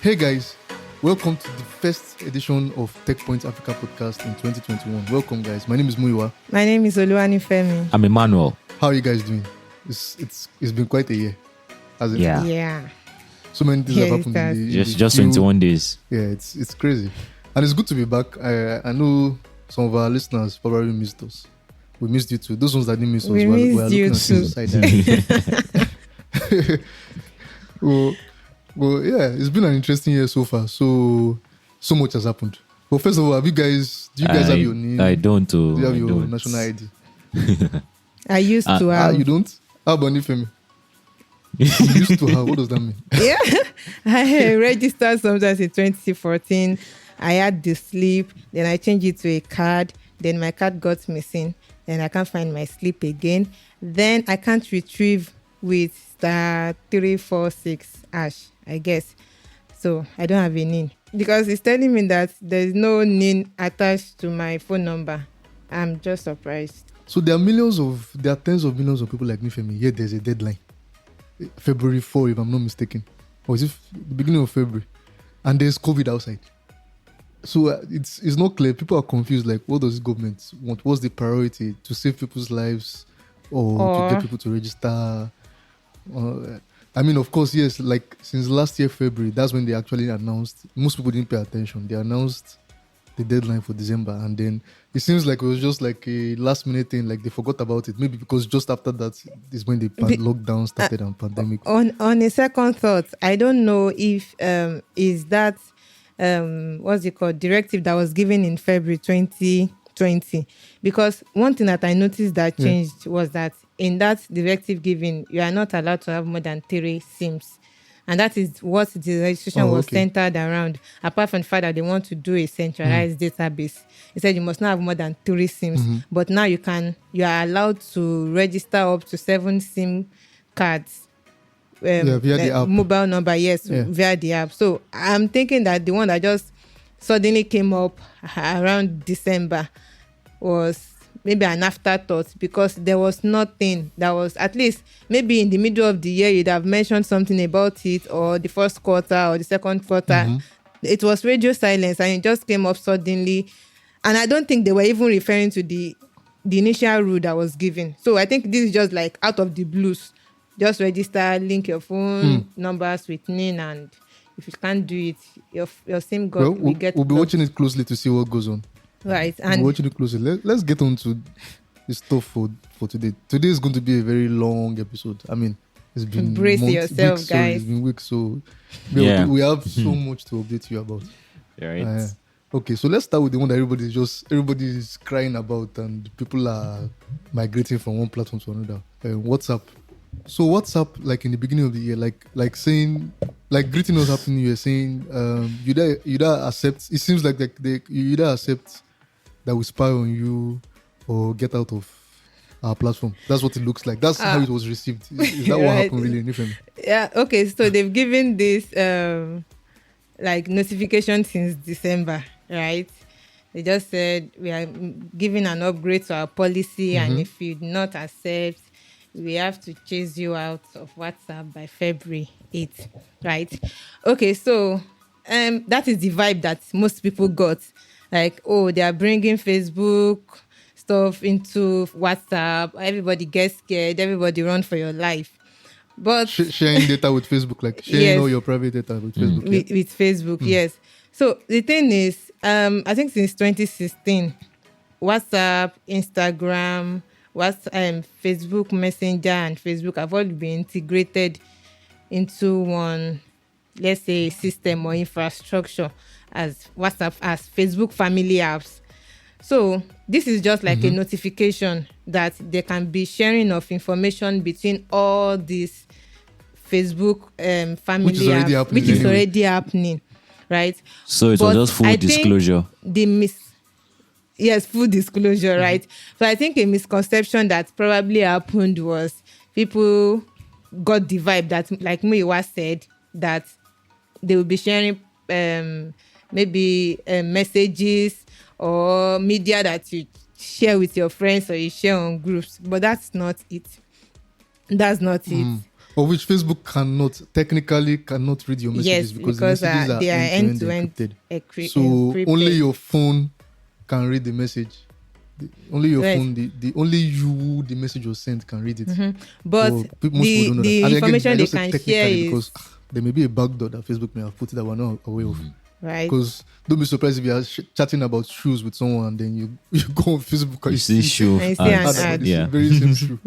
Hey guys, welcome to the first edition of Tech Point Africa podcast in 2021. Welcome guys. My name is Muiwa. My name is Oluwanifemi. I'm Emmanuel. How are you guys doing? It's been quite a year, hasn't it? Yeah. So many things Yeah, have happened. it has. In the Just few- 21 days. Yeah, it's crazy, and it's good to be back. I know some of our listeners probably missed us. We missed you too. Those ones that didn't miss us, We were missed looking you at us too. side eye. Well, yeah, it's been an interesting year so far. So much has happened. But first of all, do you guys have your name? I don't. Do you have I your don't. national ID? I used to have. You don't? How about Nifemi? You used to have. What does that mean? Yeah. I registered sometimes in 2014. I had the slip. Then I changed it to a card. Then my card got missing. Then I can't find my slip again. Then I can't retrieve with *346# I guess. So I don't have a NIN. Because it's telling me that there's no NIN attached to my phone number. I'm just surprised. So there are tens of millions of people like Nifemi. Yet there's a deadline. February 4, if I'm not mistaken. Or is it the beginning of February? And there's COVID outside. So it's not clear. People are confused. Like, what does the government want? What's the priority? To save people's lives or to get people to register? I mean, of course, yes. Like, since last year, February, that's when they actually announced. Most people didn't pay attention. They announced the deadline for December. And then it seems like it was just like a last minute thing. Like, they forgot about it. Maybe because just after that is when the lockdown started and pandemic. On a second thought, I don't know if is that what's it called, directive that was given in February 2020, because one thing that I noticed that changed was that in that directive given, you are not allowed to have more than 3 SIMs, and that is what the registration was centered around. Apart from the fact that they want to do a centralized database, he said you must not have more than 3 SIMs. But now you are allowed to register up to 7 SIM cards. Via the app. Mobile number, via the app. So I'm thinking that the one that just suddenly came up around December was maybe an afterthought, because there was nothing that was, at least maybe in the middle of the year you'd have mentioned something about it, or the first quarter or the second quarter. It was radio silence and it just came up suddenly, and I don't think they were even referring to the initial rule that was given. So I think this is just like out of the blues. Just register, link your phone numbers with NIN, and if you can't do it, your SIM card will get. We'll be watching it closely to see what goes on. Right, We'll and be watching it closely. Let's get on to the stuff for today. Today is going to be a very long episode. I mean, it's been Brace yourself, weeks, guys. It's been weeks, so we have so much to update you about. Right. Okay, so let's start with the one that everybody's crying about, and people are migrating from one platform to another. WhatsApp. So WhatsApp, like in the beginning of the year, like saying, like greeting us Happy New Year, saying you either accept. It seems like you either accept that we spy on you or get out of our platform. That's what it looks like. That's how it was received. Is that what Right. happened really? Nifemi? yeah, okay. So they've given this like notification since December, right? They just said we are giving an upgrade to our policy, and if you do not accept, we have to chase you out of WhatsApp by February 8th, right? Okay, so that is the vibe that most people got. Like, oh, they are bringing Facebook stuff into WhatsApp. Everybody gets scared. Everybody run for your life. But Sharing data with Facebook, like sharing Yes. all your private data with Facebook. yeah? with Facebook, yes. So the thing is, I think since 2016, WhatsApp, Instagram, Facebook Messenger and Facebook have all been integrated into one, let's say, system or infrastructure as WhatsApp, as Facebook family apps. So this is just like a notification that there can be sharing of information between all these Facebook family Which is already apps, happening which is anyway. already happening, right? So it But was just full I think disclosure. Yes, full disclosure, right? So I think a misconception that probably happened was people got the vibe that, like Muiwa said, that they will be sharing maybe messages or media that you share with your friends or you share on groups, but that's not it. That's not it. Of which Facebook technically cannot read your messages Yes, because the because messages are they are end-to-end end-to-end encrypted. So only your phone can read the message. Only your Right. phone, the only you the message was sent can read it. But So most people don't know the that. And information I they just say can technically share is because there may be a backdoor that Facebook may have put that we're not aware of. right. Because don't be surprised if you are chatting about shoes with someone and then you go on Facebook and You see shoe I see ads. an ad about ad. this Yeah. very same shoe.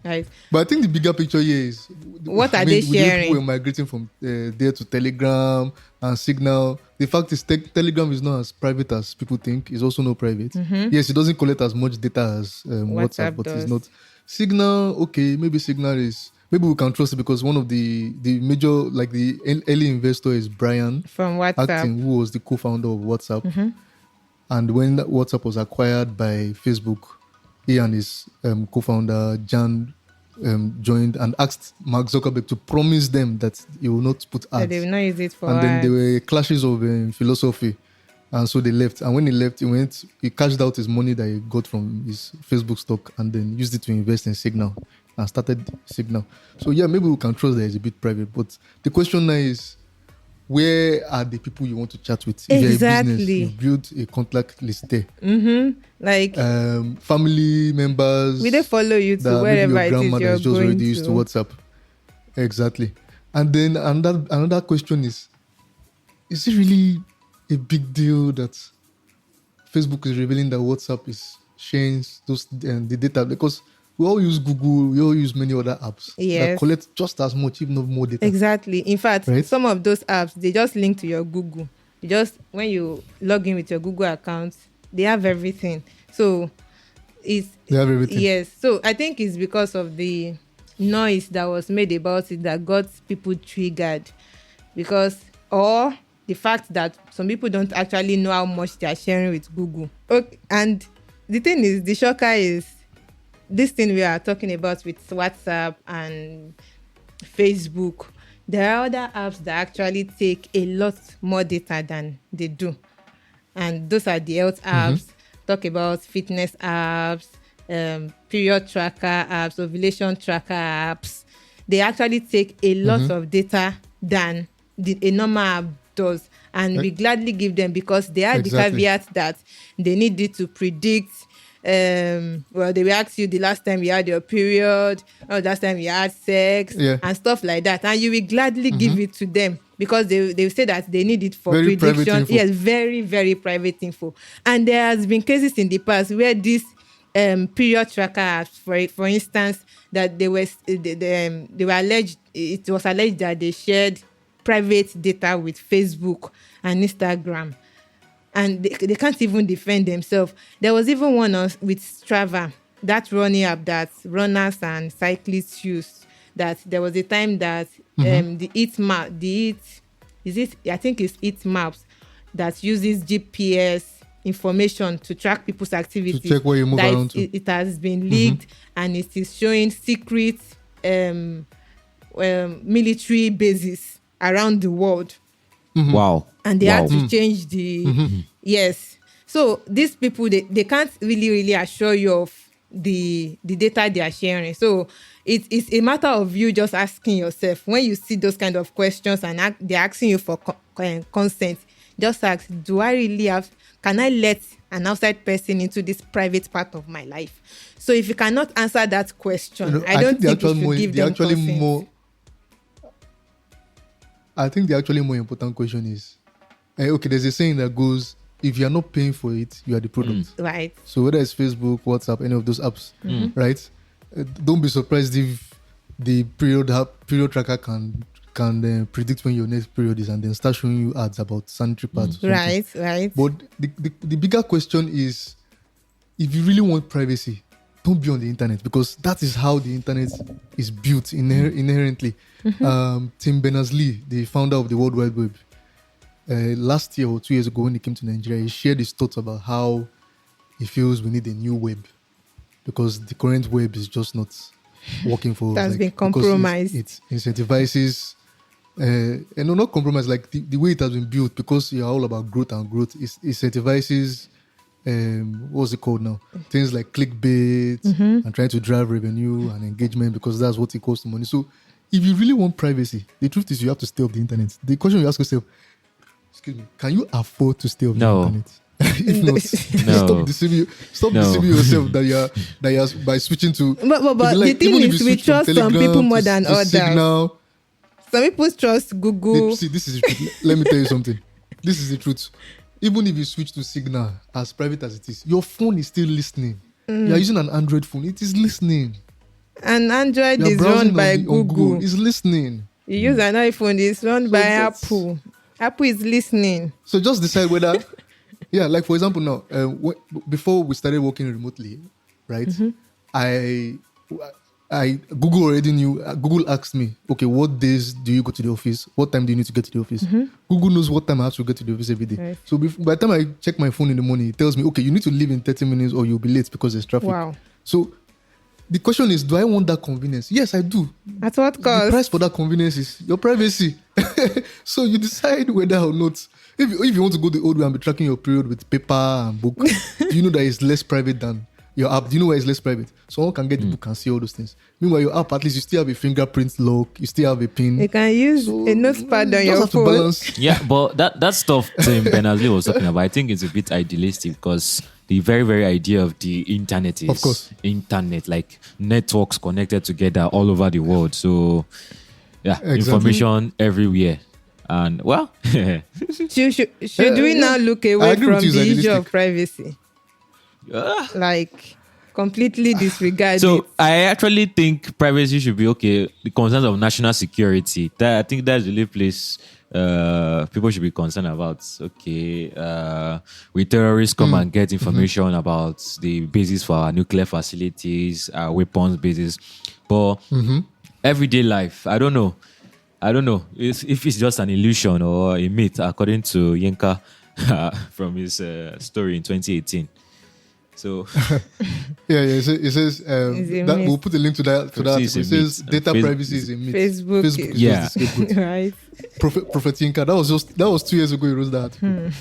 Right. But I think the bigger picture here is What are they with the way sharing? people are migrating from there to Telegram and Signal. The fact is, Telegram is not as private as people think. It's also not private. Yes, it doesn't collect as much data as WhatsApp, but does. it's not. Signal, okay, maybe Signal is. Maybe we can trust it because one of the major, like the early investor is Brian From WhatsApp. Acton, who was the co-founder of WhatsApp. And when WhatsApp was acquired by Facebook, he and his co-founder Jan joined and asked Mark Zuckerberg to promise them that he will not put That ads. they will not use it for And then ads. there were clashes of philosophy, and so they left. And when he left, he cashed out his money that he got from his Facebook stock and then used it to invest in Signal and started Signal. So yeah, maybe we can trust that it's a bit private, but the question now is, where are the people you want to chat with? If you're a business, Exactly. you build a contact list there. Like, Family members. will they follow you to that maybe wherever your it is grandmother you're is just going already used to WhatsApp. Exactly. And then another question is it really a big deal that Facebook is revealing that WhatsApp is sharing the data? Because we all use Google, we all use many other apps that Yes. collect just as much, if not more data. Exactly. In fact, Right? some of those apps, they just link to your Google. When you log in with your Google account, they have everything. So They have everything. yes. So I think it's because of the noise that was made about it that got people triggered, or the fact that some people don't actually know how much they are sharing with Google. Okay. And the thing is, the shocker is this thing we are talking about with WhatsApp and Facebook. There are other apps that actually take a lot more data than they do. And those are the health apps. Talk about fitness apps, period tracker apps, ovulation tracker apps. They actually take a lot of data than a normal app does. And we gladly give them because they have the caveat that they need it to predict. They will ask you the last time you had your period, or the last time you had sex, and stuff like that. And you will gladly give it to them because they will say that they need it for Very private prediction. info. Yes, very, very private info. And there has been cases in the past where these period tracker apps, for instance, that they were alleged, it was alleged that they shared private data with Facebook and Instagram. And they can't even defend themselves. There was even one with Strava, that running app that runners and cyclists use. That there was a time that the I think it's Eat Maps that uses GPS information to track people's activities. To check where you move that around to. it has been leaked and it is showing secret military bases around the world. Wow. And they had to change the yes. So these people they can't really assure you of the data they are sharing. So it's a matter of you just asking yourself when you see those kind of questions and they're asking you for consent. Just ask, can I let an outside person into this private part of my life? So if you cannot answer that question, I don't think you should give them consent. I think the actually more important question is, okay, there's a saying that goes, if you're not paying for it, you are the product. Right. So whether it's Facebook, WhatsApp, any of those apps, right? Don't be surprised if the period tracker can predict when your next period is and then start showing you ads about sanitary pads. Right. But the bigger question is, if you really want privacy, don't be on the internet because that is how the internet is built inherently. Tim Berners-Lee, the founder of the World Wide Web, last year or 2 years ago when he came to Nigeria, he shared his thoughts about how he feels we need a new web because the current web is just not working for us. That's been compromised. It incentivizes, not compromised, like the way it has been built because you're all about growth and growth, it incentivizes what's it called now? Things like clickbait and trying to drive revenue and engagement because that's what equals to money. So if you really want privacy, the truth is you have to stay off the internet. The question you ask yourself, excuse me, can you afford to stay off the internet? If not, stop deceiving yourself that you're by switching to. But the thing is, we trust some people more than others. Signal, some people trust Google. See, this is the truth. Let me tell you something. This is the truth. Even if you switch to Signal, as private as it is, your phone is still listening. You are using an Android phone. It is listening. And Android is run by Google. It's listening. You use an iPhone. It's run by Apple. Apple is listening. So just decide whether... Yeah, like for example now, before we started working remotely, right? Google already knew. Google asked me, okay, what days do you go to the office? What time do you need to get to the office? Google knows what time I have to get to the office every day. Right. So by the time I check my phone in the morning, it tells me, okay, you need to leave in 30 minutes or you'll be late because there's traffic. Wow. So the question is, do I want that convenience? Yes, I do. At what cost? The price for that convenience is your privacy. So you decide whether or not. If you want to go the old way and be tracking your period with paper and book, do you know that it's less private than your app? Do you know why it's less private? Someone can get the book and see all those things. Meanwhile, your app, at least you still have a fingerprint lock, you still have a pin. You can use a notepad on your phone. Yeah, but that stuff Tim Berners-Lee was talking about, I think it's a bit idealistic because the very, very idea of the internet is, of course, internet, like networks connected together all over the world. So, yeah, information everywhere. And well, should we now look away from the issue of privacy? Like completely disregard so it? I actually think privacy should be okay. The concerns of national security, I think that's the only place people should be concerned about. Okay, will terrorists come and get information about the bases for our nuclear facilities, our weapons bases? But everyday life, I don't know if it's just an illusion or a myth, according to Yinka from his story in 2018. So it says that we'll put a link to that. It says data privacy is a myth. Facebook is just right. Prophet Yinka, that was 2 years ago. He wrote that.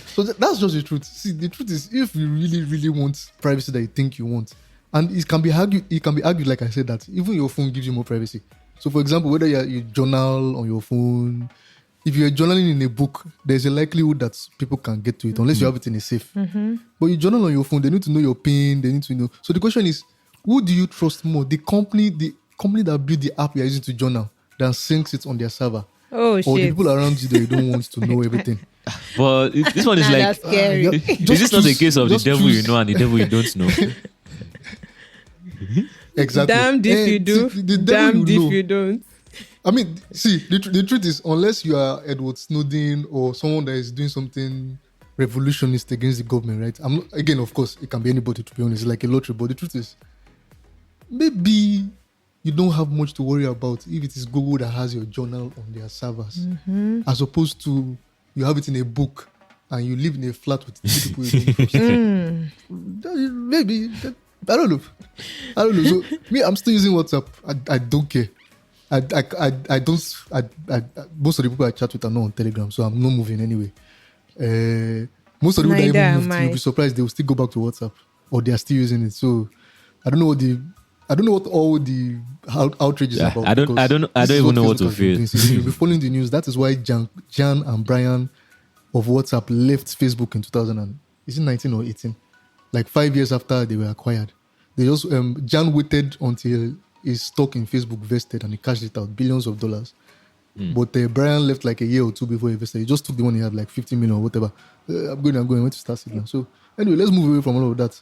So that's just the truth. See, the truth is, if you really, really want privacy that you think you want, and it can be argued, like I said, that even your phone gives you more privacy. So, for example, whether you journal on your phone, if you're journaling in a book, there's a likelihood that people can get to it unless you have it in a safe. But you journal on your phone, they need to know your PIN, they need to know. So the question is, who do you trust more? The company that built the app you're using to journal, that syncs it on their server? Or the people around you that you don't want to know everything? But this one is like, that's scary. Is this not the case of the devil you know and the devil you don't know? Exactly. Damned if you do, damned if you don't. I mean, see, the truth is, unless you are Edward Snowden or someone that is doing something revolutionist against the government, right? Again, of course, it can be anybody, to be honest. It's like a lottery. But the truth is, maybe you don't have much to worry about if it is Google that has your journal on their servers, as opposed to you have it in a book and you live in a flat with two people you don't trust. Maybe... I don't know. So me, I'm still using WhatsApp. I don't care. I don't. Most of the people I chat with are not on Telegram, so I'm not moving anyway. Most of the people that even moved, you'll be surprised they will still go back to WhatsApp, or they are still using it. So I don't know what all the outrage is about. I don't even know what to feel. You'll be following the news. That is why Jan and Brian of WhatsApp left Facebook in 2019 or 18. Like 5 years after they were acquired. They just Jan waited until his stock in Facebook vested and he cashed it out, billions of dollars. But Brian left like a year or two before he vested. He just took the one he had, like 50 million or whatever. I'm going. I went to start Signal. So anyway, let's move away from all of that.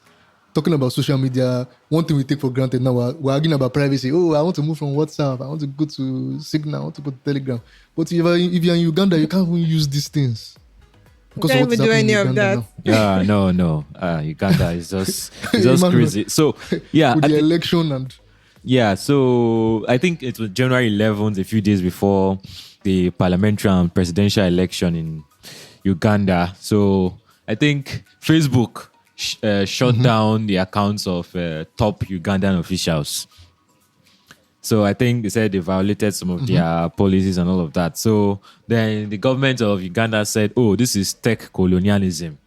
Talking about social media, one thing we take for granted now, we're arguing about privacy. Oh, I want to move from WhatsApp. I want to go to Signal. I want to go to Telegram. But if you're in Uganda, you can't even use these things. Because can't even do any of that. Yeah, no. Uganda is just crazy. So yeah, with the election and so I think it was January 11th, a few days before the parliamentary and presidential election in Uganda. So I think Facebook shut down the accounts of top Ugandan officials. So I think they said they violated some of their policies and all of that. So then the government of Uganda said, oh, this is tech colonialism.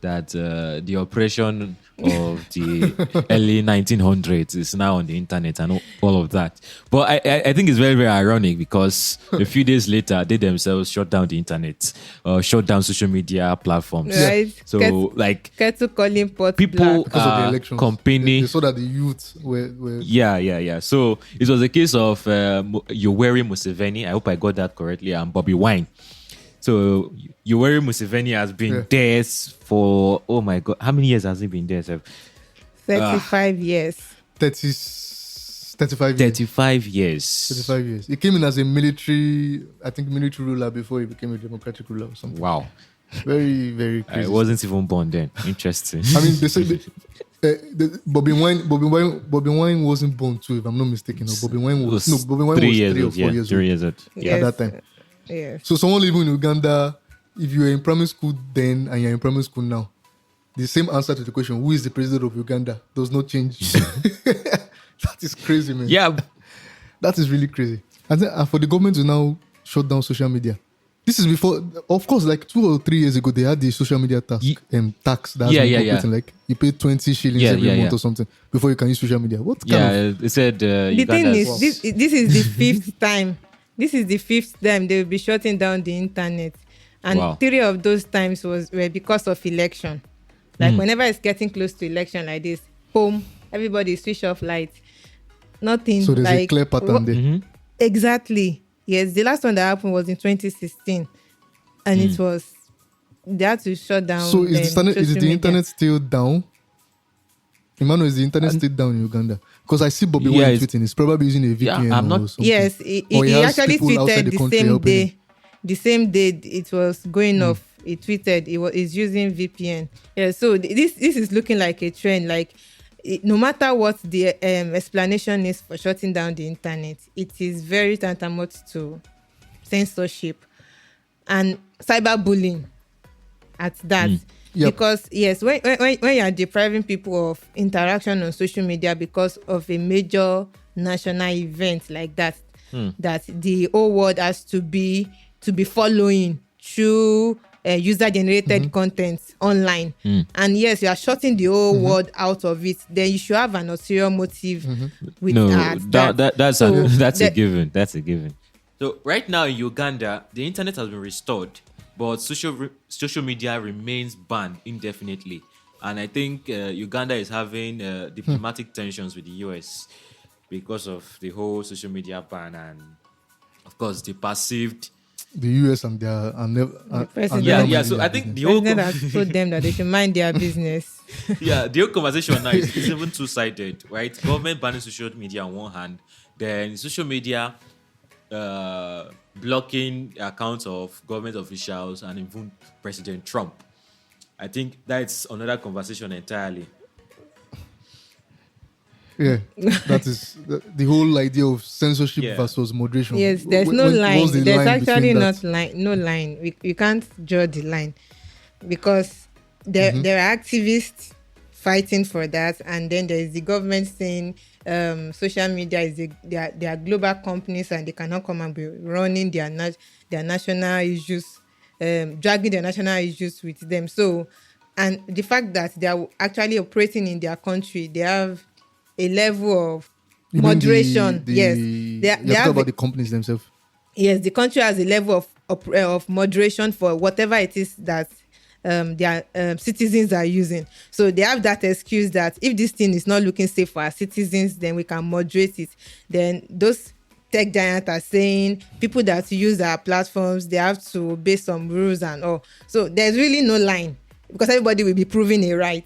that the operation of the early 1900s is now on the internet and all of that. But I think it's very, very ironic because a few days later, they themselves shut down the internet, shut down social media platforms. Right. So, like, Kettle calling pot people black. Because of the are elections. campaigning. They saw that the youth were Yeah. So it was a case of Yoweri Museveni. I hope I got that correctly. And Bobby Wine. So Yoweri Museveni has been there for, oh my God, how many years has he been there? Sir? 35 years. 35 years. 35 years. 35 years. He came in as a military ruler before he became a democratic ruler or something. Wow. Very, very I crazy. wasn't even born then. Interesting. I mean, they said Bobby Wine wasn't born too, if I'm not mistaken. No, Bobby Wine was 3 or 4 years 3 years old. old at that time. Yes. So someone living in Uganda, if you were in primary school then and you're in primary school now, the same answer to the question, who is the president of Uganda, does not change. That is crazy, man. Yeah. That is really crazy. And for the government to now shut down social media, this is before, of course, like 2 or 3 years ago, they had the social media tax that has been operating. Like you pay 20 shillings every month or something before you can use social media. What kind of... They said The thing is, this is the fifth time. This is the fifth time they will be shutting down the internet. And 3 of those times were because of election. Like whenever it's getting close to election like this, boom, everybody switch off lights. Nothing. So there's like, a clear pattern there. Exactly. Yes, the last one that happened was in 2016. And it was, they had to shut down. So is the internet media. still down? Emmanuel, is the internet still down in Uganda? Because I see Bobby Wine tweeting. He's probably using a VPN I'm not- or something. Yes, he has actually people outside tweeted the country helping him. the same day it was going off. He tweeted he's using VPN. Yeah, so this is looking like a trend. Like no matter what the explanation is for shutting down the internet, it is very tantamount to censorship and cyberbullying at that. Yep. Because yes, when you are depriving people of interaction on social media because of a major national event like that, that the whole world has to be following through user generated content online, and yes, you are shutting the whole world out of it, then you should have an ulterior motive with that's So a given. That's a given. So right now in Uganda, the internet has been restored, but social media remains banned indefinitely. And I think Uganda is having diplomatic tensions with the US because of the whole social media ban and, of course, the perceived. The US and their president. So I think the whole president has told them that they should mind their business. the whole conversation now is even two-sided, right? Government banning social media on one hand, then social media blocking accounts of government officials and even President Trump. I think that's another conversation entirely. Yeah, that is the whole idea of censorship versus moderation. Yes, there's no line. What's the There's line actually between not that? line. No line. We can't draw the line because there are activists fighting for that, and then there is the government saying social media is they are global companies and they cannot come and be running their national issues, dragging their national issues with them. So, and the fact that they are actually operating in their country, they have a level of You mean moderation. Yes, you they have to have talk about the companies themselves. yes, the country has a level of moderation for whatever it is that their citizens are using. So they have that excuse that if this thing is not looking safe for our citizens, then we can moderate it. Then those tech giants are saying people that use our platforms, they have to obey some rules and all. So there's really no line because everybody will be proving it right.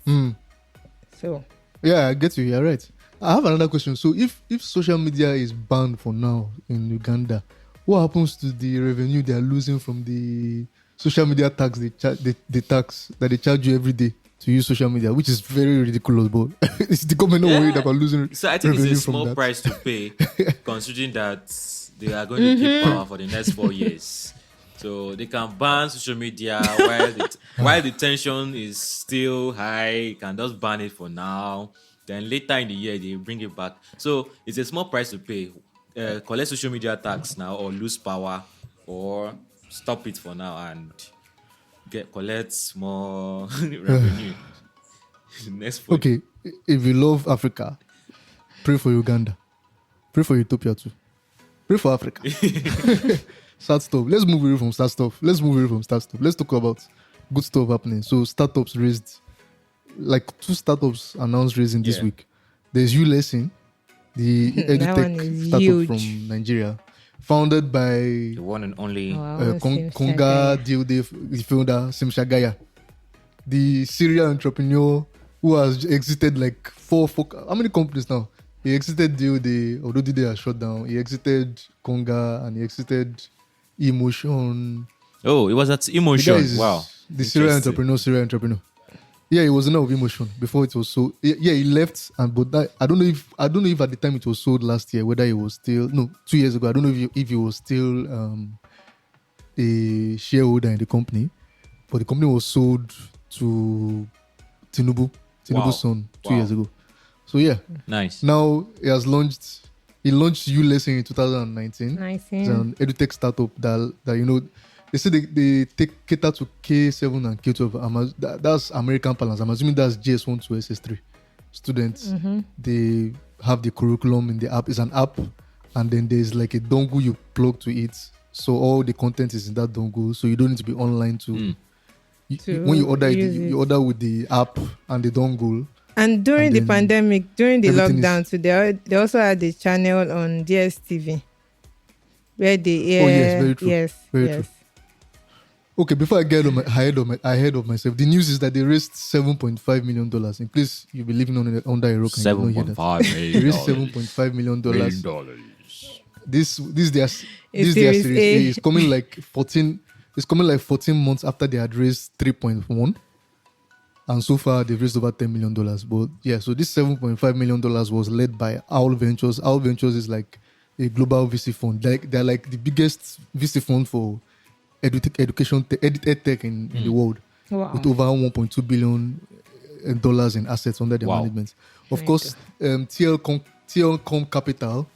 So Yeah, I get you. You're right. I have another question. So if social media is banned for now in Uganda, what happens to the revenue they are losing from the social media tax, the tax that they charge you every day to use social media, which is very ridiculous, but is the government not worried about losing So I think revenue it's a from small that? price to pay, considering that they are going to keep power for the next 4 years. So they can ban social media while the tension is still high. You can just ban it for now. Then later in the year, they bring it back. So it's a small price to pay. Collect social media tax now or lose power or stop it for now and collect more revenue. Next point. Okay, if you love Africa, pray for Uganda. Pray for Ethiopia too. Pray for Africa. Start stuff. Let's move away from start stuff. Let's talk about good stuff happening. So startups raised, like 2 startups announced raising this Yeah. week. There's ULesson, the That one edutech is startup huge. from Nigeria, founded by The one and only. Konga Dilde, the founder Simshagaya, the serial entrepreneur who has exited like four. How many companies now? He exited Dilde, although Dilde has shut down. He exited Konga and he exited Emotion. Oh, it was at The guy Emotion. is Wow. the serial Interesting. entrepreneur. Yeah, he was owner of Emotion before it was sold. Yeah, he left, I don't know if at the time it was sold last year, whether he was still 2 years ago. I don't know if he was still a shareholder in the company, but the company was sold to Tinubu's Wow. son 2 Wow. years ago. So yeah, Nice. now he launched ULesson in 2019. Nice. It's an edutech startup that they say they cater to K7 and K12. That's American parlance. I'm assuming that's JS1 to SS3 students. They have the curriculum in the app. It's an app, and then there's like a dongle you plug to it. So all the content is in that dongle. So you don't need to be online to. When you order it, use it. you order with the app and the dongle. And during And the then pandemic, during the everything lockdown, too, they also had the channel on DSTV where they air. Oh, yes, very true. Yes, Very yes. true. Okay, before I get ahead of myself, the news is that they raised $7.5 million. In case you be living under a rock and you don't hear that. $7.5 They raised million. $7.5 million. dollars. This their Series Series A. A is coming like 14. It's coming like 14 months after they had raised 3.1, and so far they've raised over $10 million. But yeah, so this $7.5 million was led by Owl Ventures. Owl Ventures is like a global VC fund. They're like the biggest VC fund for education edtech in the world, Wow. with over $1.2 billion in assets under their Wow. management. Of Very course, TLCom Capital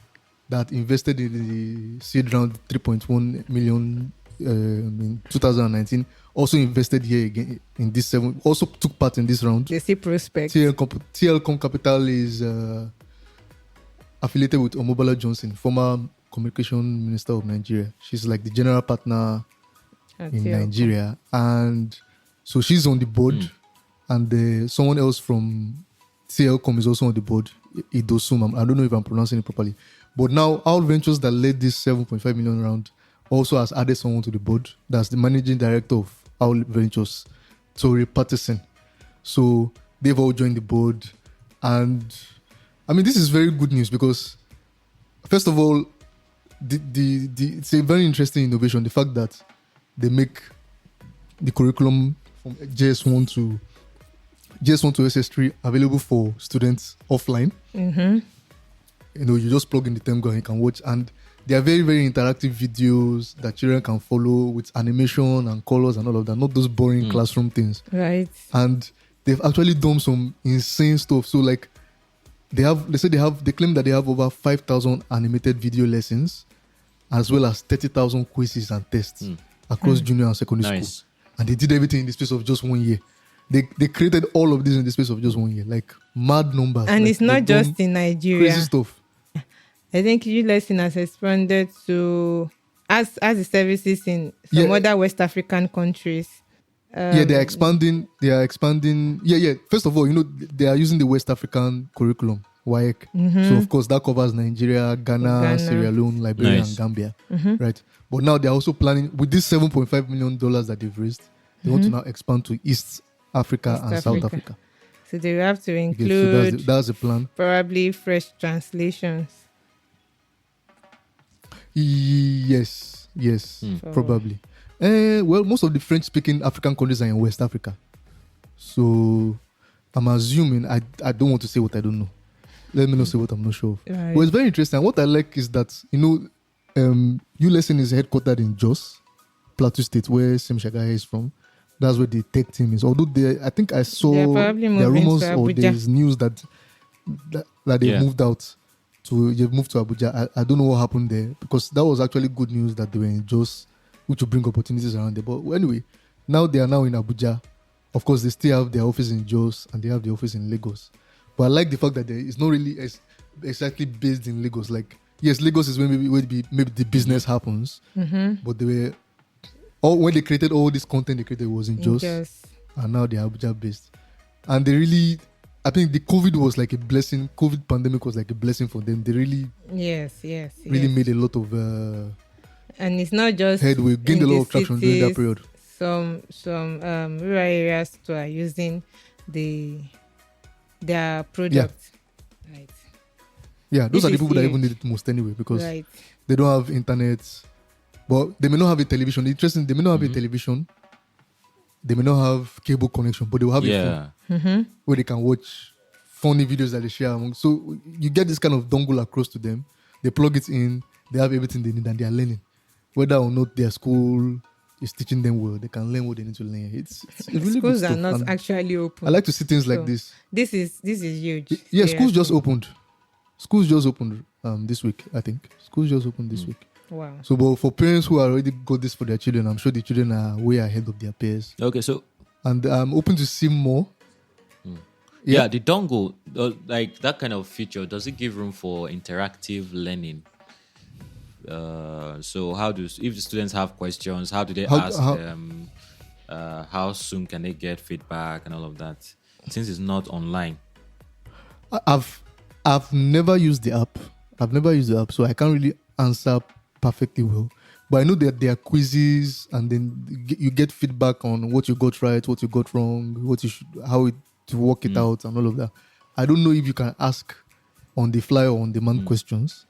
that invested in the seed round 3.1 million in 2019 also invested here again in this also took part in this round. They see prospects. TLCom Capital is affiliated with Omobola Johnson, former communication minister of Nigeria. She's like the general partner in Nigeria, and so she's on the board, and someone else from TLCom is also on the board, Idosum. I don't know if I'm pronouncing it properly, but now Owl Ventures that led this 7.5 million round also has added someone to the board. That's the managing director of Owl Ventures, Tori Patterson. So they've all joined the board, and I mean, this is very good news because, first of all, it's a very interesting innovation. The fact that they make the curriculum from JS1 to SS3 available for students offline. You just plug in the term and you can watch, and they are very, very interactive videos that children can follow with animation and colors and all of that, not those boring classroom things. Right. And they've actually done some insane stuff. So like they claim that they have over 5,000 animated video lessons, as well as 30,000 quizzes and tests across junior and secondary Nice. school. And they did everything in the space of just 1 year. They created all of this in the space of just 1 year, like mad numbers. And Like, it's not they've done just in Nigeria. crazy stuff. I think ULesson has expanded to as the services in some other West African countries. They are expanding. Yeah. First of all, they are using the West African curriculum, WAEC. So of course that covers Nigeria, Ghana, Sierra Leone, Liberia, Nice. and Gambia, right? But now they are also planning with this $7.5 million that they've raised. They want to now expand to East Africa and South Africa. So they will have to Okay, include so that's the plan. probably fresh translations. Yes, probably. Well, most of the French-speaking African countries are in West Africa, so I'm assuming I don't want to say what I don't know. Let me not say what I'm not sure of. Right. But it's very interesting. What I like is that ULesson is headquartered in Jos, Plateau State, where Sim Shagaya is from. That's where the tech team is. Although I think I saw They're probably there are moving rumors to or Abuja. there's news that they moved out. They've moved to Abuja. I don't know what happened there, because that was actually good news that they were in Jos, which will bring opportunities around there. But anyway, Now they are now in Abuja. Of course, they still have their office in Jos and they have the office in Lagos. But I like the fact that it's not really exactly based in Lagos. Like, yes, Lagos is where maybe the business happens. But when they created all this content they created was in Jos. And now they're Abuja based. And they really, I think the COVID was like a blessing. COVID pandemic was like a blessing for them. They really made a lot of and it's not just headway, gained a lot of traction during that period. Some rural areas too are using their product. Right. Yeah, those are the people that even need it most anyway, because they don't have internet, but they may not have a television. Interesting, they may not have a television. They may not have cable connection, but they will have a phone where they can watch funny videos that they share among. So you get this kind of dongle across to them. They plug it in. They have everything they need and they are learning. Whether or not their school is teaching them well, they can learn what they need to learn. It's really schools good are stuff. not And actually open. I like to see things like this. This is huge. Yeah, schools just opened. Schools just opened this week, I think. Schools just opened this week. Wow. So, but for parents who already got this for their children, I'm sure the children are way ahead of their peers. Okay, so And I'm open to see more. yeah, the dongle, like that kind of feature, does it give room for interactive learning? So if the students have questions, how do they ask them? How soon can they get feedback and all of that? Since it's not online. I've never used the app. So I can't really answer perfectly well. But I know that there are quizzes, and then you get feedback on what you got right, what you got wrong, how to work it out, and all of that. I don't know if you can ask on the fly or on demand questions.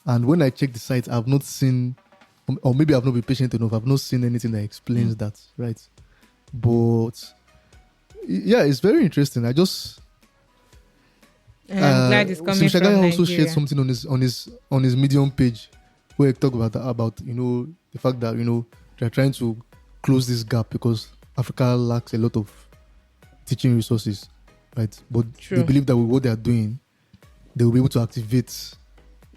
And when I check the site, I've not seen, or maybe I've not been patient enough. I've not seen anything that explains that, right? But yeah, it's very interesting. I'm glad it's coming from Shagaya Nigeria. also shared something on his Medium page where he talked about the fact that they're trying to close this gap because Africa lacks a lot of teaching resources, right? But they believe that with what they are doing, they will be able to activate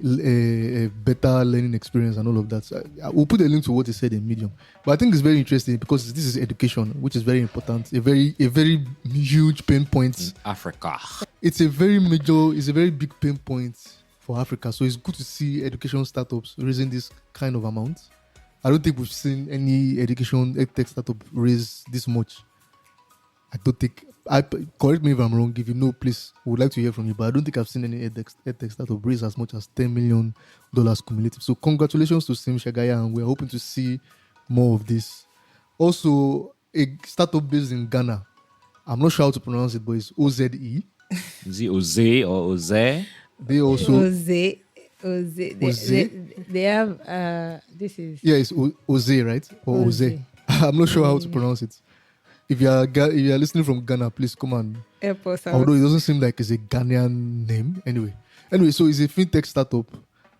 a better learning experience and all of that. So I will put a link to what he said in Medium. But I think it's very interesting because this is education, which is very important. A very huge pain point in Africa. It's a very big pain point for Africa. So it's good to see education startups raising this kind of amount. I don't think we've seen any edtech startup raise this much. I don't think. Correct me if I'm wrong. If you know, please, would like to hear from you. But I don't think I've seen any edtech startup raise as much as $10 million cumulative. So congratulations to Sim Shagaya, and we're hoping to see more of this. Also, a startup based in Ghana. I'm not sure how to pronounce it, but it's OZE. Is it Oze or Oze? They also Oze. They have this is it's Oze, right? Or Oze. I'm not sure how to pronounce it. If you are listening from Ghana, please come and help us out. Although it doesn't seem like it's a Ghanaian name. Anyway, so it's a fintech startup,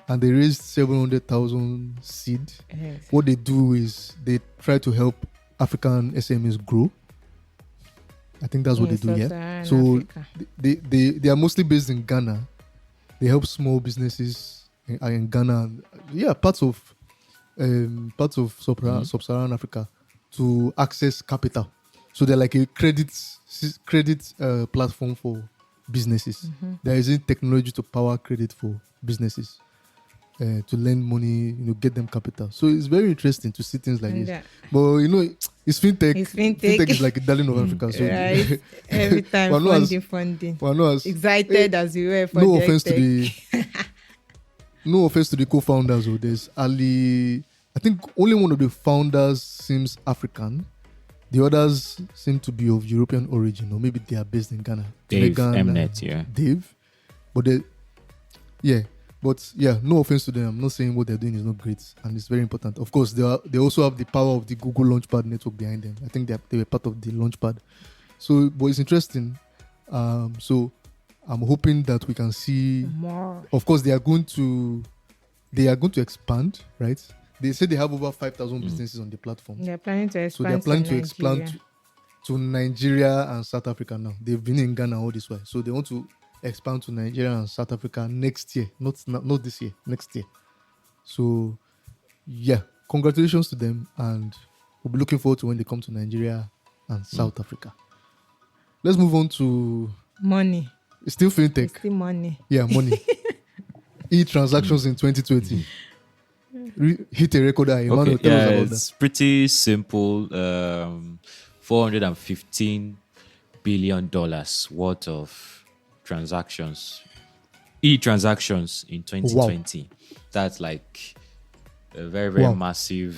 and they raised 700,000 seed. Yes. What they do is they try to help African SMEs grow. I think that's what they do. Yeah. So they are mostly based in Ghana. They help small businesses in Ghana. Yeah, parts of sub-Saharan Africa to access capital. So they're like a credit platform for businesses. There isn't technology to power credit for businesses to lend money, get them capital. So it's very interesting to see things like this. But it's fintech. Fintech is like a darling of Africa. So right. Every time funding. We're not as excited as you were for no offense to the co-founders. There's Ali. I think only one of the founders seems African. The others seem to be of European origin, or maybe they are based in Ghana. Dave Mnet, yeah. Dave. But no offense to them. I'm not saying what they're doing is not great, and it's very important. Of course, they also have the power of the Google Launchpad network behind them. I think they were part of the Launchpad. So, but it's interesting. So I'm hoping that we can see more. Of course, they are going to expand, right? They say they have over 5,000 businesses on the platform. They're planning to expand. So they're planning to expand to Nigeria and South Africa now. They've been in Ghana all this while. So they want to expand to Nigeria and South Africa next year. Not this year, next year. So, yeah, congratulations to them. And we'll be looking forward to when they come to Nigeria and South Africa. Let's move on to Money. it's still fintech. Still money. Yeah, money. E-transactions in 2020 hit a record high. Emmanuel, tell us about it's pretty simple. $415 billion worth of transactions, e-transactions in 2020. That's like a very, very massive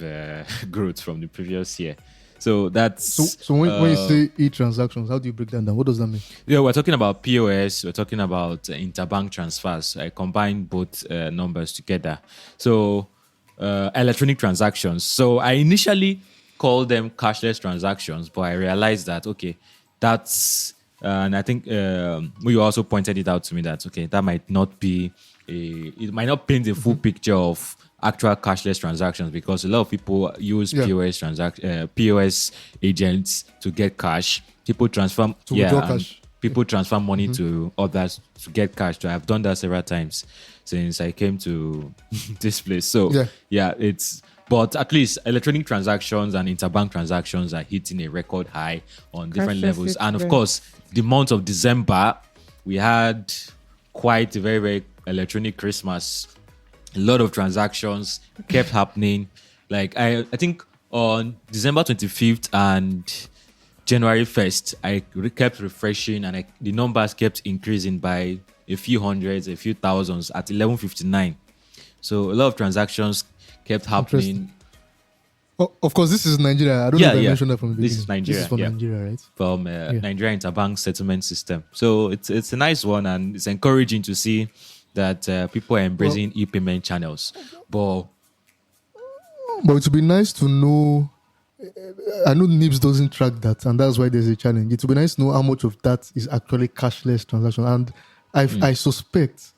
growth from the previous year. So that's that. So when you say e-transactions, how do you break that down? What does that mean? yeah, we're talking about POS, we're talking about interbank transfers. I combine both numbers together. So electronic transactions. So I initially called them cashless transactions, but I realized that okay, that's and I think you also pointed it out to me that okay, that might not be it might not paint the full picture of actual cashless transactions, because a lot of people use POS agents to get cash. People transfer withdraw cash. People transfer money to others to get cash. So I've done that several times since I came to this place. So but at least electronic transactions and interbank transactions are hitting a record high on different levels. And of course, the month of December, we had quite a very, very electronic Christmas. A lot of transactions kept happening. Like I think on December 25th and January 1st, I kept refreshing and the numbers kept increasing by a few hundreds, a few thousands at 11:59. So a lot of transactions kept happening. Oh, of course, this is Nigeria. I don't know if I mentioned that from the beginning. This is Nigeria. This is from Nigeria, right? From Nigeria Interbank Settlement System. So it's a nice one, and it's encouraging to see that people are embracing e-payment channels. But it would be nice to know. I know NIBS doesn't track that, and that's why there's a challenge. It would be nice to know how much of that is actually cashless transaction. And I suspect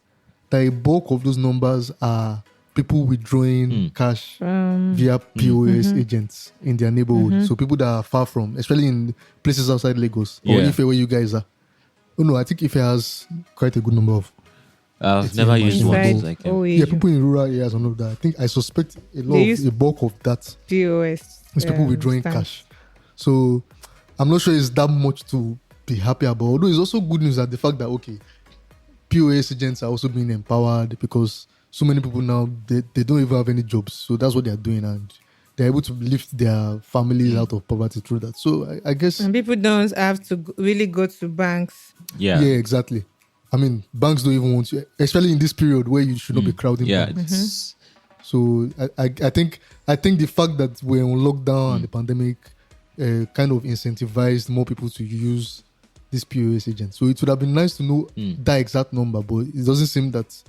that a bulk of those numbers are people withdrawing cash via POS agents in their neighborhood. So people that are far from, especially in places outside Lagos or Ife where you guys are. Oh no, I think Ife has quite a good number of. I've never used one. People in rural areas and all of that. I suspect a bulk of that POS is people withdrawing cash. So I'm not sure it's that much to be happy about. Although it's also good news that the fact that POS agents are also being empowered, because so many people now they don't even have any jobs. So that's what they're doing, and they're able to lift their families out of poverty through that. So I guess, and people don't have to really go to banks. Yeah, exactly. I mean, banks don't even want you, especially in this period where you should not be crowding banks. So I think the fact that we're on lockdown and the pandemic kind of incentivized more people to use this POS agent. So it would have been nice to know that exact number, but it doesn't seem that.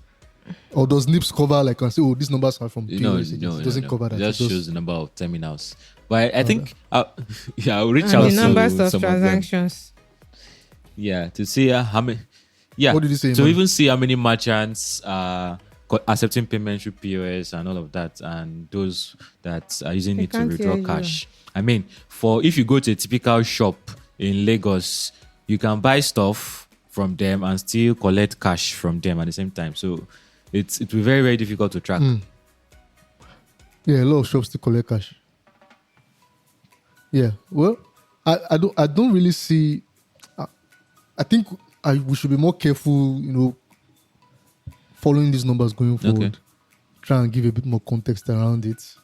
Or does NIBS cover and say, these numbers are from POS agents? It doesn't cover that. It just shows the number of terminals. But I think I'll reach out to the numbers of some transactions. To see how many. Yeah, what did you say? To even see how many merchants are accepting payment through POS and all of that, and those that are using it to withdraw cash. I mean, if you go to a typical shop in Lagos, you can buy stuff from them and still collect cash from them at the same time. So it will be very, very difficult to track. Yeah, a lot of shops still collect cash. Yeah, well, I don't really see. I think we should be more careful, following these numbers going forward. Try and give a bit more context around it.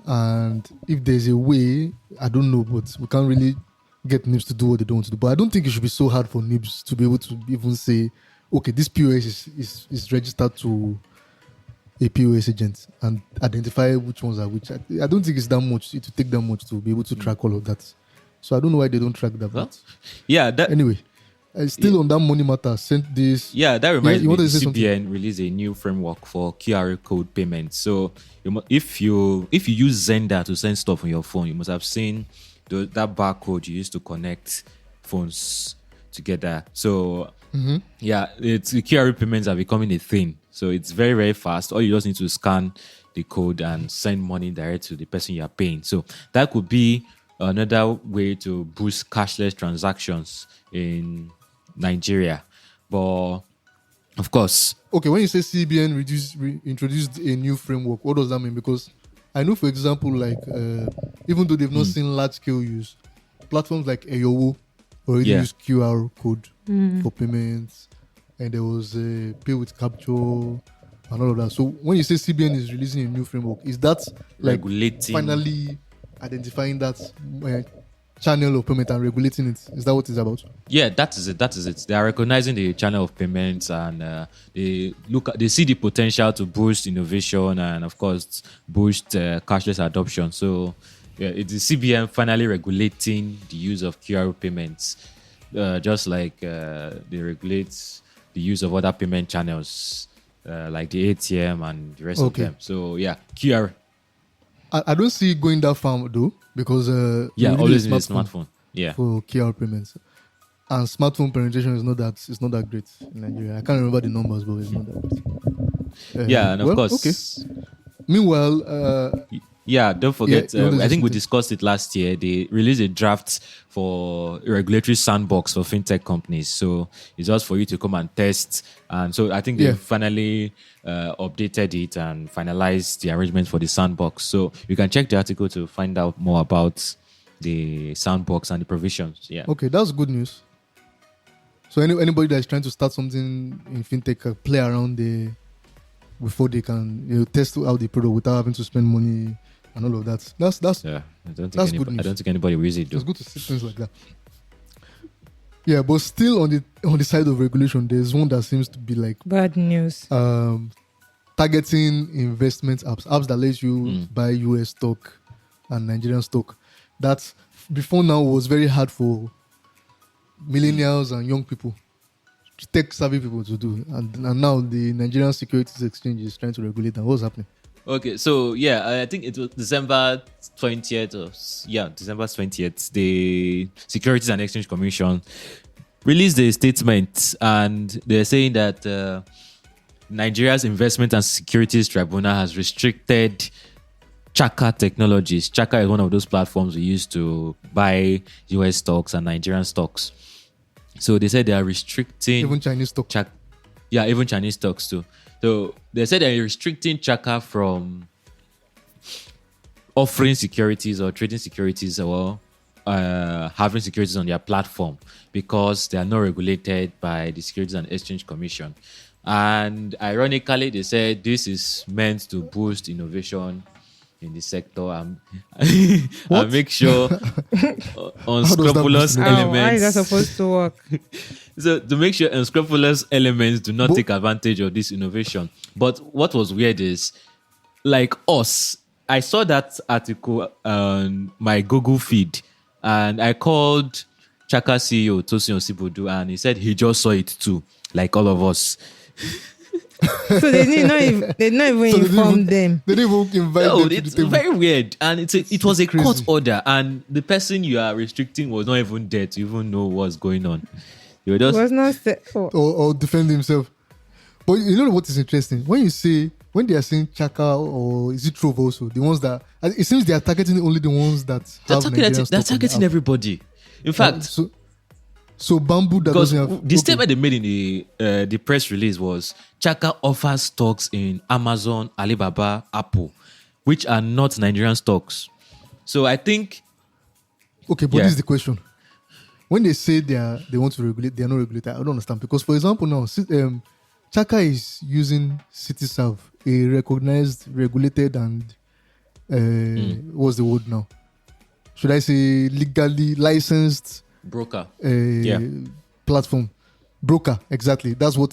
And if there's a way, I don't know, but we can't really get NIBS to do what they don't want to do. But I don't think it should be so hard for NIBS to be able to even say, okay, this POS is registered to a POS agent and identify which ones are which. I don't think it's that much. It will take that much to be able to track all of that. So I don't know why they don't track that. Well, anyway. Still on that money matter, sent this. Yeah, that reminds me. CBN released a new framework for QR code payments. So if you use Zenda to send stuff on your phone, you must have seen that barcode you used to connect phones together. So the QR payments are becoming a thing. So it's very, very fast. All you just need to scan the code and send money direct to the person you are paying. So that could be another way to boost cashless transactions in Nigeria. But of course, okay, when you say CBN introduced a new framework, what does that mean? Because I know, for example, like even though they've not seen large scale use, platforms like Ayowo already Yeah. use QR code for payments, and there was pay with capture and all of that. So when you say CBN is releasing a new framework, is that like Regulating. finally identifying that channel of payment and regulating it? Is that what it's about? Yeah, that is it. They are recognizing the channel of payments, and they see the potential to boost innovation and, of course, boost cashless adoption. So, yeah, it's the CBN finally regulating the use of QR payments, just like they regulate the use of other payment channels, like the ATM and the rest of Okay. them. So, yeah, QR. I don't see it going that far though, because Yeah, we need always need a smartphone. Yeah. for QR payments, and smartphone penetration is not that great in Nigeria. I can't remember the numbers, but it's not that great. Yeah, and of well, course. Okay. Meanwhile, Yeah, don't forget. you wanted I to think we say- discussed it last year. They released a draft for a regulatory sandbox for fintech companies. So it's just for you to come and test. And so I think they Yeah. finally updated it and finalized the arrangement for the sandbox. So you can check the article to find out more about the sandbox and the provisions. Yeah. okay, that's good news. So anybody that's trying to start something in fintech can play around there before they can test out the product without having to spend money and all of that. That's Yeah. That's good news. I don't think anybody will use it though. it's good to see things like that. Yeah, but still on the side of regulation, there's one that seems to be like Bad news. targeting investment apps that let you buy US stock and Nigerian stock. That before now was very hard for millennials and young people, tech savvy people to do, and now the Nigerian Securities Exchange is trying to regulate that. What's happening? Okay, so yeah, I think it was December 20th. December 20th. The Securities and Exchange Commission released a statement, and they're saying that Nigeria's Investment and Securities Tribunal has restricted Chaka Technologies. Chaka is one of those platforms we use to buy US stocks and Nigerian stocks. So they said they are restricting Even Chinese stock. even Chinese stocks too. So they said they're restricting Chaka from offering securities or trading securities or having securities on their platform because they are not regulated by the Securities and Exchange Commission. And ironically, they said this is meant to boost innovation in the sector and make sure unscrupulous boost innovation? elements. How is that supposed to work? So to make sure unscrupulous elements do not take advantage of this innovation. But what was weird is, like us, I saw that article on my Google feed, and I called Chaka CEO Tosin Osibudu, and he said he just saw it too, like all of us. So they did not even So they didn't inform them. They didn't even invite No, them to the it's table. very weird, and it was a crazy. court order, and the person you are restricting was not even there to even know what's going on. You were It just was not oh. or defend himself. But you know what is interesting? When they are saying Chaka or is it Trove also, the ones that it seems they are targeting only the ones that they're have Nigerian targeting, stock on the targeting app. everybody. In fact, So Bamboo that because doesn't have the statement they made in the press release was Chaka offers stocks in Amazon, Alibaba, Apple, which are not Nigerian stocks. So I think Okay, but Yeah. this is the question. When they say they want to regulate, they are not regulated. I don't understand because, for example, now Chaka is using CityServe, a recognized, regulated, and what's the word now? Should I say legally licensed broker. platform? Broker, exactly. That's what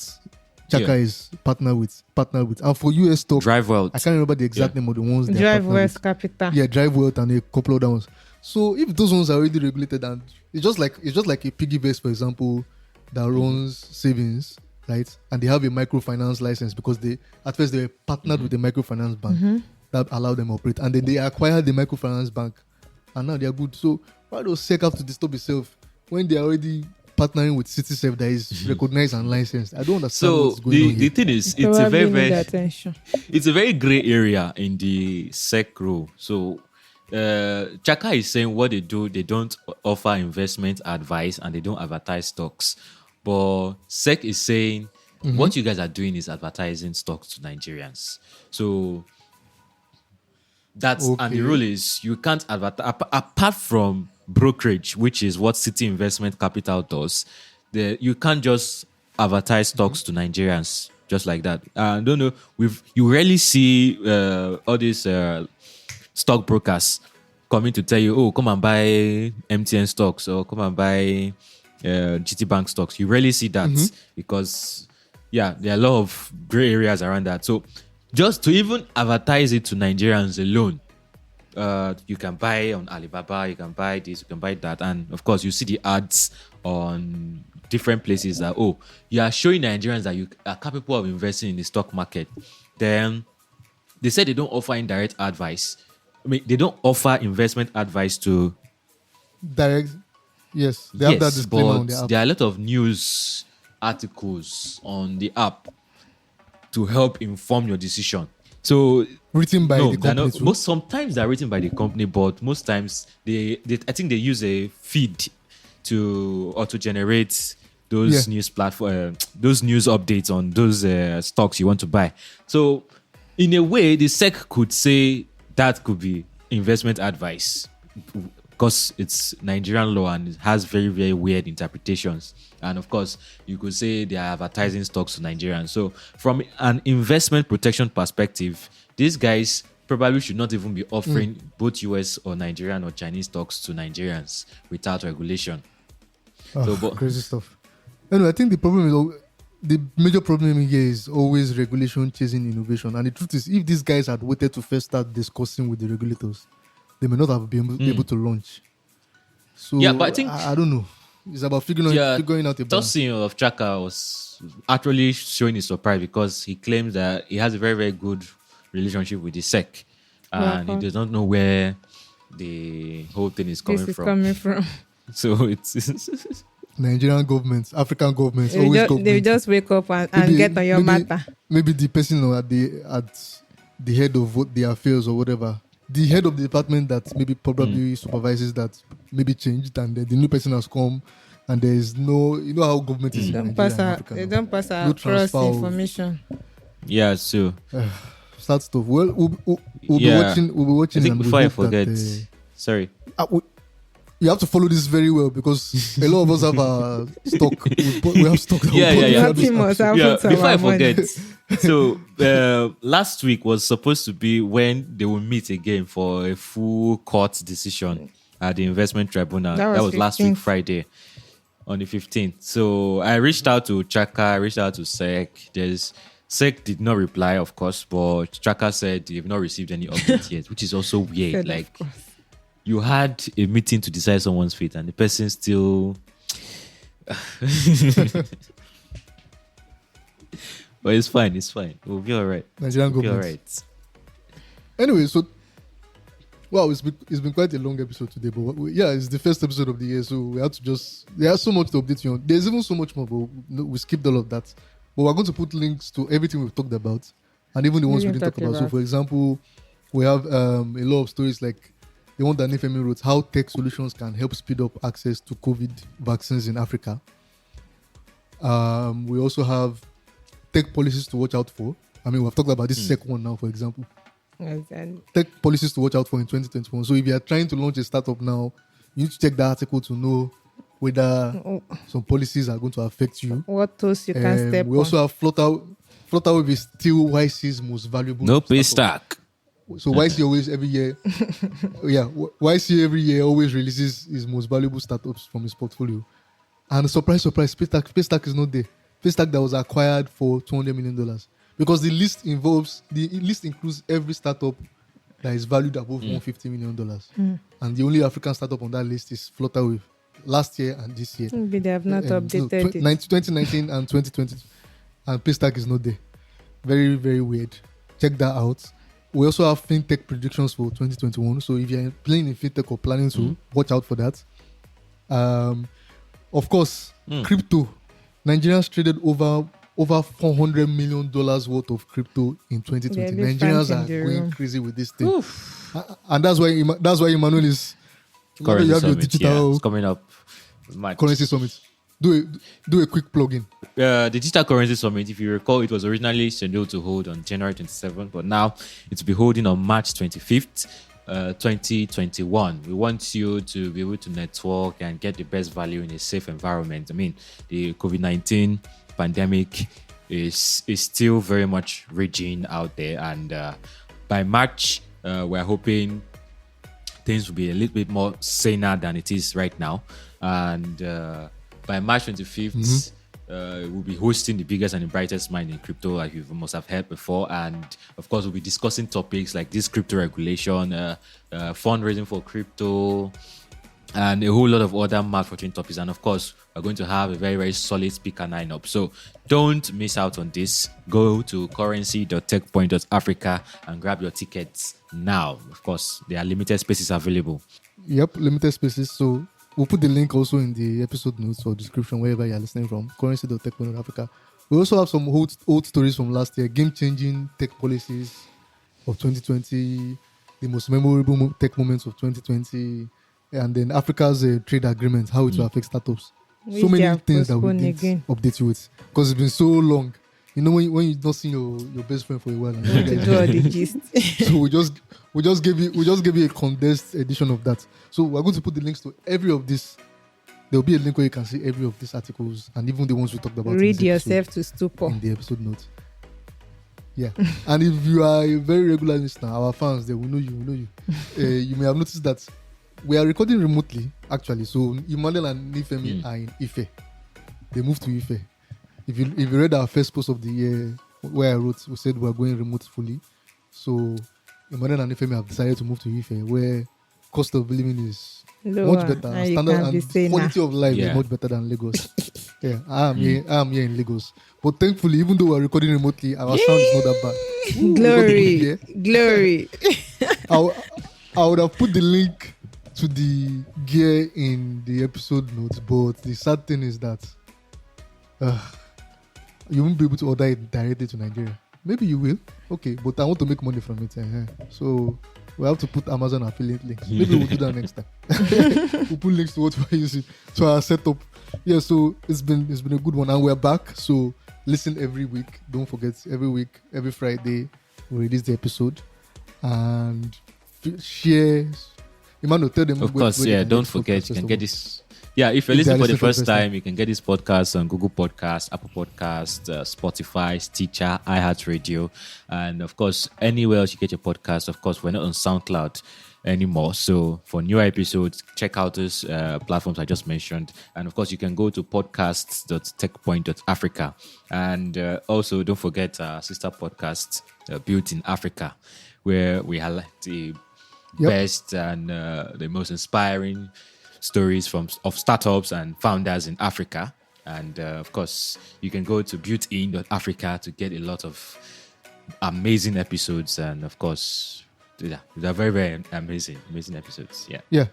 Chaka Yeah. is partnered with. And for US stock, Drive Wealth. I can't remember the exact name of the ones they are Drive partnered West with. Capital. Yeah, Drive Wealth and a couple of other ones. So if those ones are already regulated, and it's just like a piggy bank, for example, that runs savings, right? And they have a microfinance license because at first they were partnered with a microfinance bank that allowed them operate, and then they acquired the microfinance bank, and now they are good. So why does SEC have to disturb itself when they are already partnering with CityServe that is recognized and licensed? I don't understand So what's going on the here. thing is, it's a Probably very need very attention. it's a very gray area in the SEC rule. So Chaka is saying what they do, they don't offer investment advice and they don't advertise stocks. But SEC is saying what you guys are doing is advertising stocks to Nigerians. So That's and Okay. the rule is you can't advertise apart from brokerage, which is what City Investment Capital does. You can't just advertise stocks to Nigerians just like that. I don't know. You rarely see all these stockbrokers coming to tell you, oh, come and buy MTN stocks or come and buy GT Bank stocks. You rarely see that because, there are a lot of gray areas around that. So just to even advertise it to Nigerians alone, you can buy on Alibaba, you can buy this, you can buy that. And of course, you see the ads on different places that, oh, you are showing Nigerians that you are capable of investing in the stock market. Then they said they don't offer indirect advice. I mean, they don't offer investment advice to. Direct. Yes, they have that Yes, disclaimer on but the app. there are a lot of news articles on the app to help inform your decision. So Written by no, the they're company not. too. Sometimes they're written by the company, but most times I think they use a feed to generate those Yeah. news platform, those news updates on those stocks you want to buy. So in a way, the SEC could say that could be investment advice because it's Nigerian law and it has very, very weird interpretations. And of course, you could say they are advertising stocks to Nigerians. So from an investment protection perspective, these guys probably should not even be offering both US or Nigerian or Chinese stocks to Nigerians without regulation. Oh, but- crazy stuff. Anyway, I think the major problem here is always regulation chasing innovation. And the truth is, if these guys had waited to first start discussing with the regulators, they may not have been able to launch. So Yeah, but I think- I don't know. It's about figuring out a balance. Tosin of Chaka was actually showing his surprise because he claims that he has a very, very good relationship with the SEC and he does not know where the whole thing is coming This is from. coming from. So it's Nigerian governments, African governments, always They governments. just wake up and Maybe- get on your maybe- matter. Maybe the person at the head of the affairs or whatever, the head of the department that maybe probably supervises that maybe changed, and then the new person has come, and there is no, you know how government is in Don't Nigeria pass and out. Africa They now. don't pass out No cross transfer of- information. yeah, so Start stuff. Well, we'll be Yeah. watching. We'll be watching. I think and we before I hope that, forget, sorry. you have to follow this very well because a lot of us have our stock. We have stock. that we Yeah, bought yeah. without this Nothing must action. happen to Before our I money. forget, so last week was supposed to be when they will meet again for a full court decision at the investment tribunal. That That was was last week 15th. Friday on the 15th. So I reached out to Chaka, I reached out to SEC. SEC did not reply, of course, but Chaka said they've not received any update yet, which is also weird. Said, of Like course. you had a meeting to decide someone's fate and the person still but it's fine, we'll be all right. Nigerian We'll be all government. right. Anyway, so it's been quite a long episode today, but it's the first episode of the year, so we have to there's so much to update you on. There's even so much more, but we skipped all of that. But we're going to put links to everything we've talked about, and even the ones we didn't talk about. So, for example, we have a lot of stories like the one that Nifemi wrote, how tech solutions can help speed up access to COVID vaccines in Africa. We also have tech policies to watch out for. I mean, we've talked about this SEC one now, for example. And Tech policies to watch out for in 2021. So if you are trying to launch a startup now, you need to check that article to know whether some policies are going to affect you. what toes you can step We also have Flutterwave is still YC's most valuable. No pay startup. stack. So YC always every year, YC every year always releases his most valuable startups from his portfolio. And surprise, Paystack is not there. Paystack that was acquired for $200 million because the list includes every startup that is valued above $150 million. And the only African startup on that list is Flutterwave. Last year and this year. Maybe they have not updated it. 2019 and 2020, and Paystack is not there. Very, very weird. Check that out. We also have fintech predictions for 2021. So if you're playing in fintech or planning to, watch out for that. Of course, crypto. Nigerians traded over $400 million worth of crypto in 2020. Yeah, Nigerians are going crazy with this thing, and that's why Emmanuel is. You have your Currency summit, digital it's coming up. March. currency summit. do a quick plug-in. The Digital Currency Summit, if you recall, it was originally scheduled to hold on January 27th, but now it will be holding on March 25th, 2021. We want you to be able to network and get the best value in a safe environment. I mean, the COVID-19 pandemic is still very much raging out there, and by March, we're hoping things will be a little bit more saner than it is right now. And by March 25th, we'll be hosting the biggest and the brightest mind in crypto, like you must have heard before. And of course, we'll be discussing topics like this crypto regulation, fundraising for crypto, and a whole lot of other mouth-watering topics. And of course, we're going to have a very, very solid speaker lineup. So don't miss out on this. Go to currency.techpoint.africa and grab your tickets now. Of course, there are limited spaces available. Yep, limited spaces. So we'll put the link also in the episode notes or description, wherever you're listening from. Currency.techpoint.africa. We also have some old stories from last year, game-changing tech policies of 2020, the most memorable tech moments of 2020, and then Africa's trade agreement, how it will affect startups. So many things that we didn't update you with, because it's been so long. You know, when you've not seen your best friend for a while, and do all the gist. So we just gave you a condensed edition of that. So we're going to put the links to every of this. There'll be a link where you can see every of these articles, and even the ones we talked about. Read yourself to stupor in the episode notes. Yeah, and if you are a very regular listener, our fans, they will know you. You may have noticed that we are recording remotely, actually. So Emmanuel and Nifemi are in Ife. They moved to Ife. If you read our first post of the year, where I wrote, we said we're going remote fully. So Emmanuel and Nifemi have decided to move to Ife, where cost of living is lower, much better, and standard and quality of life is much better than Lagos. Yeah, I am here in Lagos. But thankfully, even though we're recording remotely, our sound is not that bad. Glory. I would have put the link to the gear in the episode notes, but the sad thing is that you won't be able to order it directly to Nigeria. Maybe you will, okay, but I want to make money from it. So we have to put Amazon affiliate links. Maybe we'll do that next time. We'll put links to what we're using to our setup. Yeah, so it's been a good one, and we're back. So listen every week. Don't forget, every week, every Friday, we release the episode, and share. Emmanuel, tell them. Of course, don't forget, you can get this. Yeah, if you're listening for the first time, you can get this podcast on Google Podcasts, Apple Podcasts, Spotify, Stitcher, iHeartRadio, and of course, anywhere else you get your podcast. Of course, we're not on SoundCloud anymore. So for new episodes, check out those platforms I just mentioned. And of course, you can go to podcasts.techpoint.africa. And also, don't forget our sister podcast, Built in Africa, where we highlight the best and the most inspiring stories of startups and founders in Africa. And of course, you can go to builtin.africa to get a lot of amazing episodes. And of course, they're very, very amazing episodes. Yeah.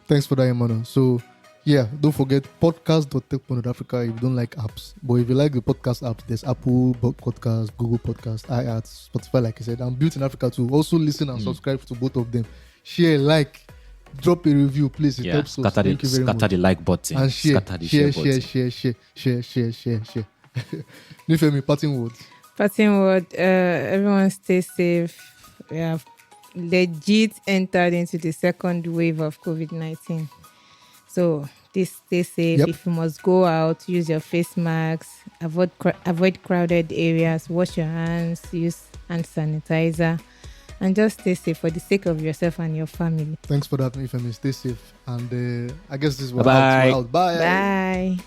Thanks for that, Emmanuel. So don't forget podcast.techpoint.africa if you don't like apps. But if you like the podcast apps, there's Apple Podcast, Google Podcast, iHeart, Spotify, like I said, and Built in Africa too. Also listen and subscribe to both of them. Share, like, drop a review, please. It helps us. Thank you very much. Scatter the like button. And share. Share. Nifemi, parting words. Everyone stay safe. We have legit entered into the second wave of COVID-19. So stay safe. Yep. If you must go out, use your face masks, avoid crowded areas, wash your hands, use hand sanitizer, and just stay safe for the sake of yourself and your family. Thanks for that, Nifemi. Stay safe. And I guess this is what out. Bye. Bye.